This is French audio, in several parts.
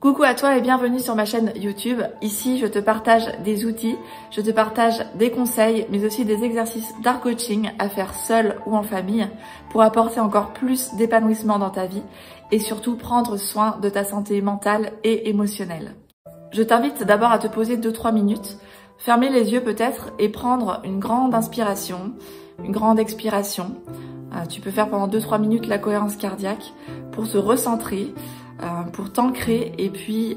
Coucou à toi et bienvenue sur ma chaîne YouTube. Ici, je te partage des outils, je te partage des conseils, mais aussi des exercices d'art coaching à faire seul ou en famille pour apporter encore plus d'épanouissement dans ta vie et surtout prendre soin de ta santé mentale et émotionnelle. Je t'invite d'abord à te poser 2-3 minutes, fermer les yeux peut-être et prendre une grande inspiration, une grande expiration. Tu peux faire pendant 2-3 minutes la cohérence cardiaque pour se recentrer, pour t'ancrer et puis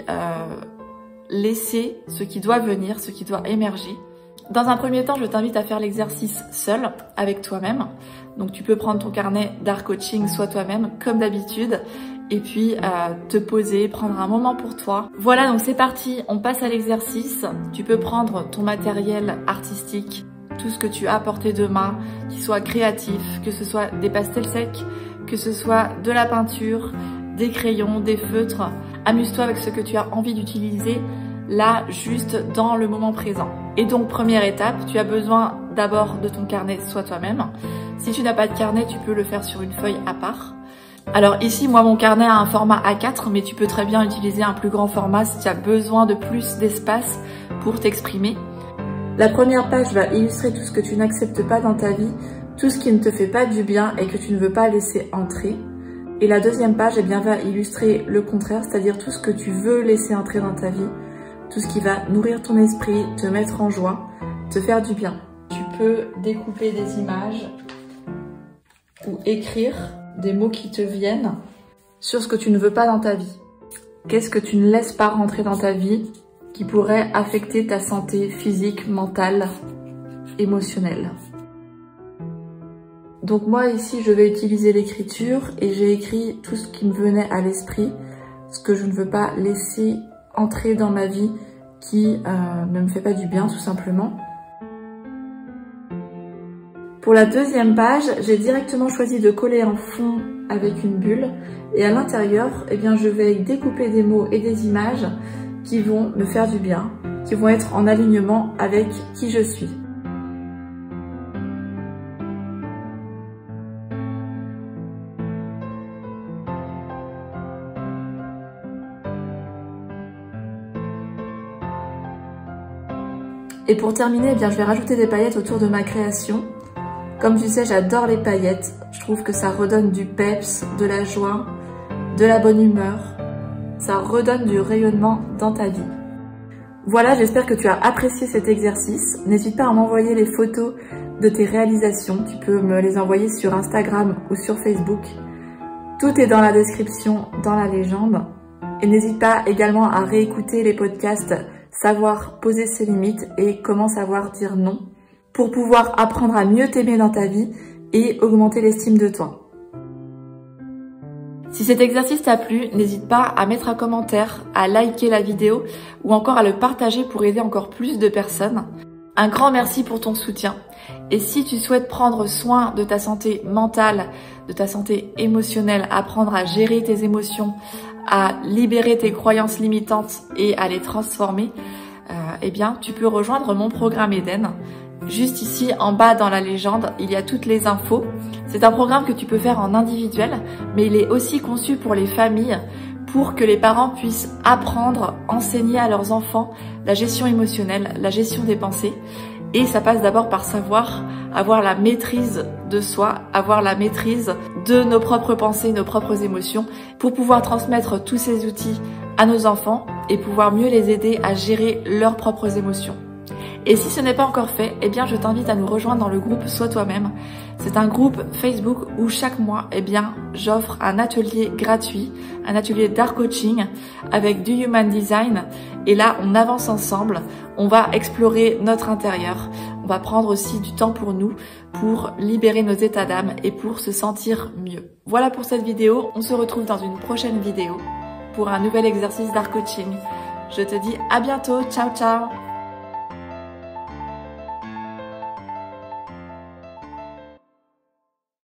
laisser ce qui doit venir, ce qui doit émerger. Dans un premier temps, je t'invite à faire l'exercice seul, avec toi-même. Donc tu peux prendre ton carnet d'art coaching, soit toi-même, comme d'habitude, et puis te poser, prendre un moment pour toi. Voilà, donc c'est parti, on passe à l'exercice. Tu peux prendre ton matériel artistique, tout ce que tu as à portée de main, qui soit créatif, que ce soit des pastels secs, que ce soit de la peinture, des crayons, des feutres. Amuse-toi avec ce que tu as envie d'utiliser là, juste dans le moment présent. Et donc, première étape, tu as besoin d'abord de ton carnet, soit toi-même. Si tu n'as pas de carnet, tu peux le faire sur une feuille à part. Alors ici, moi, mon carnet a un format A4, mais tu peux très bien utiliser un plus grand format si tu as besoin de plus d'espace pour t'exprimer. La première page va illustrer tout ce que tu n'acceptes pas dans ta vie, tout ce qui ne te fait pas du bien et que tu ne veux pas laisser entrer. Et la deuxième page va illustrer le contraire, c'est-à-dire tout ce que tu veux laisser entrer dans ta vie, tout ce qui va nourrir ton esprit, te mettre en joie, te faire du bien. Tu peux découper des images ou écrire des mots qui te viennent sur ce que tu ne veux pas dans ta vie. Qu'est-ce que tu ne laisses pas rentrer dans ta vie qui pourrait affecter ta santé physique, mentale, émotionnelle. Donc moi ici je vais utiliser l'écriture et j'ai écrit tout ce qui me venait à l'esprit, ce que je ne veux pas laisser entrer dans ma vie qui ne me fait pas du bien tout simplement. Pour la deuxième page, j'ai directement choisi de coller un fond avec une bulle et à l'intérieur, je vais découper des mots et des images qui vont me faire du bien, qui vont être en alignement avec qui je suis. Et pour terminer, je vais rajouter des paillettes autour de ma création. Comme tu sais, j'adore les paillettes. Je trouve que ça redonne du peps, de la joie, de la bonne humeur. Ça redonne du rayonnement dans ta vie. Voilà, j'espère que tu as apprécié cet exercice. N'hésite pas à m'envoyer les photos de tes réalisations. Tu peux me les envoyer sur Instagram ou sur Facebook. Tout est dans la description, dans la légende. Et n'hésite pas également à réécouter les podcasts Savoir poser ses limites et comment savoir dire non pour pouvoir apprendre à mieux t'aimer dans ta vie et augmenter l'estime de toi. Si cet exercice t'a plu, n'hésite pas à mettre un commentaire, à liker la vidéo ou encore à le partager pour aider encore plus de personnes. Un grand merci pour ton soutien. Et si tu souhaites prendre soin de ta santé mentale, de ta santé émotionnelle, apprendre à gérer tes émotions, à libérer tes croyances limitantes et à les transformer, tu peux rejoindre mon programme Eden. Juste ici, en bas dans la légende, il y a toutes les infos. C'est un programme que tu peux faire en individuel, mais il est aussi conçu pour les familles, pour que les parents puissent apprendre, enseigner à leurs enfants la gestion émotionnelle, la gestion des pensées. Et ça passe d'abord par savoir avoir la maîtrise de soi, avoir la maîtrise de nos propres pensées, nos propres émotions, pour pouvoir transmettre tous ces outils à nos enfants et pouvoir mieux les aider à gérer leurs propres émotions. Et si ce n'est pas encore fait, je t'invite à nous rejoindre dans le groupe Sois toi-même. C'est un groupe Facebook où chaque mois, j'offre un atelier gratuit, un atelier d'art coaching avec du human design. Et là, on avance ensemble, on va explorer notre intérieur, on va prendre aussi du temps pour nous, pour libérer nos états d'âme et pour se sentir mieux. Voilà pour cette vidéo, on se retrouve dans une prochaine vidéo pour un nouvel exercice d'art coaching. Je te dis à bientôt, ciao ciao!